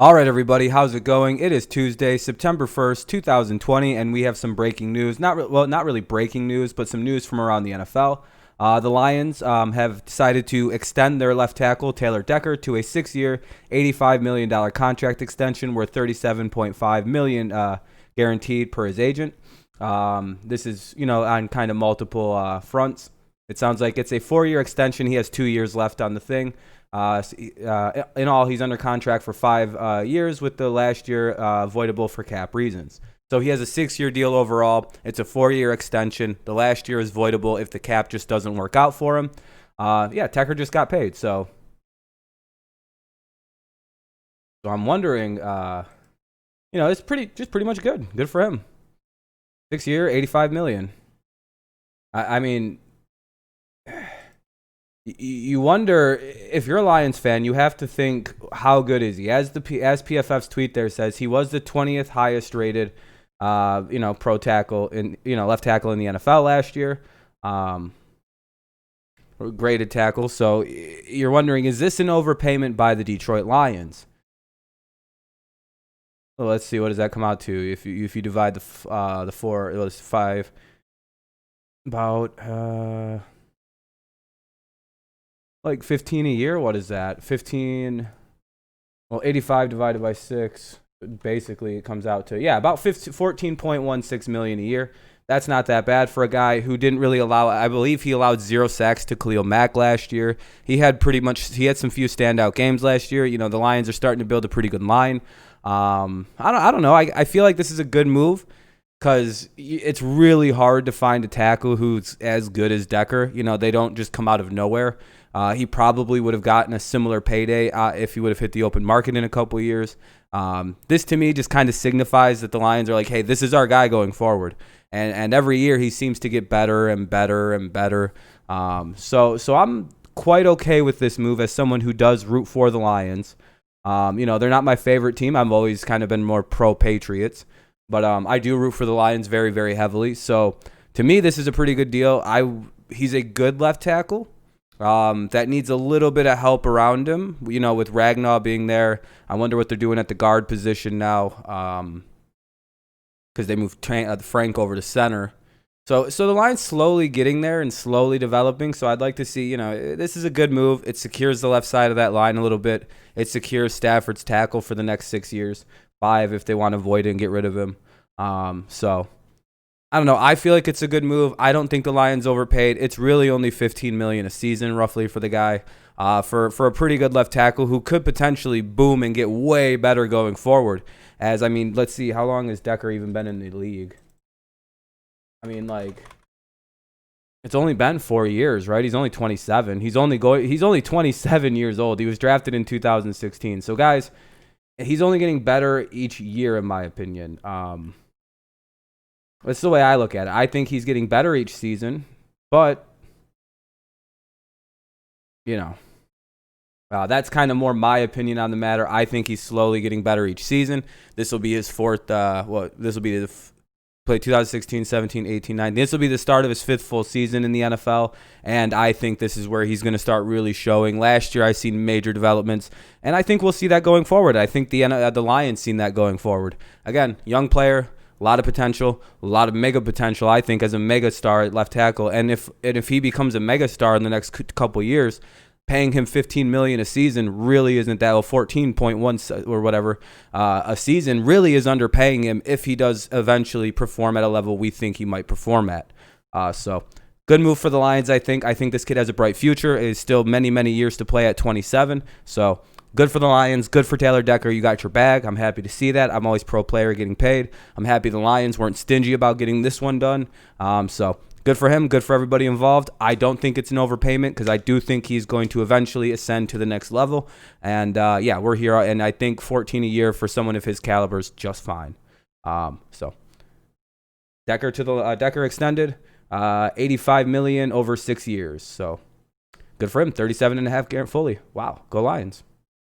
All right, everybody, how's it going? It is Tuesday, September 1st, 2020, and we have some breaking news. Not really breaking news, but some news from around the NFL. The Lions have decided to extend their left tackle, Taylor Decker, to a 6-year, $85 million contract extension worth $37.5 million guaranteed per his agent. This is, on kind of multiple fronts. It sounds like it's a 4-year extension. He has 2 years left on the thing. In all, he's under contract for 5 years, with the last year voidable for cap reasons. So he has a 6-year deal overall. It's a 4-year extension. The last year is voidable if the cap just doesn't work out for him. Decker just got paid. So I'm wondering, it's pretty much good. Good for him. 6-year, $85 million. I mean, you wonder, if you're a Lions fan, you have to think, how good is he? As PFF's tweet there says, he was the 20th highest rated, pro tackle left tackle in the NFL last year, graded tackle. So you're wondering, is this an overpayment by the Detroit Lions? Well, let's see, what does that come out to? If you divide the four, it was 5, about like 15 a year. What is that? 15. Well, 85 divided by 6. Basically, it comes out to, about 14.16 million a year. That's not that bad for a guy who didn't really allow. I believe he allowed 0 sacks to Khalil Mack last year. He had some few standout games last year. The Lions are starting to build a pretty good line. I don't know. I feel like this is a good move, because it's really hard to find a tackle who's as good as Decker. They don't just come out of nowhere. He probably would have gotten a similar payday if he would have hit the open market in a couple of years. This, to me, just kind of signifies that the Lions are like, hey, this is our guy going forward. And every year he seems to get better and better and better. So I'm quite okay with this move as someone who does root for the Lions. They're not my favorite team. I've always kind of been more pro-Patriots. But I do root for the Lions very, very heavily. So to me, this is a pretty good deal. He's a good left tackle that needs a little bit of help around him. With Ragnar being there, I wonder what they're doing at the guard position now, because they moved Frank over to center. So the Lions slowly getting there and slowly developing. So I'd like to see, this is a good move. It secures the left side of that line a little bit. It secures Stafford's tackle for the next 6 years, 5 if they want to avoid it and get rid of him. So I don't know. I feel like it's a good move. I don't think the Lions overpaid. It's really only $15 million a season, roughly, for the guy. For a pretty good left tackle who could potentially boom and get way better going forward. Let's see, how long has Decker even been in the league? It's only been 4 years, right? He's only 27. He's only 27 years old. He was drafted in 2016. So, guys, he's only getting better each year, in my opinion. That's the way I look at it. I think he's getting better each season, but, that's kind of more my opinion on the matter. I think he's slowly getting better each season. This will be his fourth, play 2016, 17, 18, 19. This will be the start of his 5th full season in the NFL, and I think this is where he's going to start really showing. Last year, I seen major developments, and I think we'll see that going forward. I think the Lions seen that going forward. Again, young player, a lot of potential, a lot of mega potential, I think, as a mega star at left tackle. And if he becomes a mega star in the next couple years, paying him $15 million a season really isn't that, 14.1 or whatever a season really is underpaying him if he does eventually perform at a level we think he might perform at. So good move for the Lions, I think. I think this kid has a bright future. Is still many, many years to play at 27. So good for the Lions. Good for Taylor Decker. You got your bag. I'm happy to see that. I'm always pro player getting paid. I'm happy the Lions weren't stingy about getting this one done. So good for him. Good for everybody involved. I don't think it's an overpayment, because I do think he's going to eventually ascend to the next level. And, we're here. And I think 14 a year for someone of his caliber is just fine. So Decker extended, $85 million over 6 years. So good for him. 37.5 guaranteed fully. Wow. Go Lions.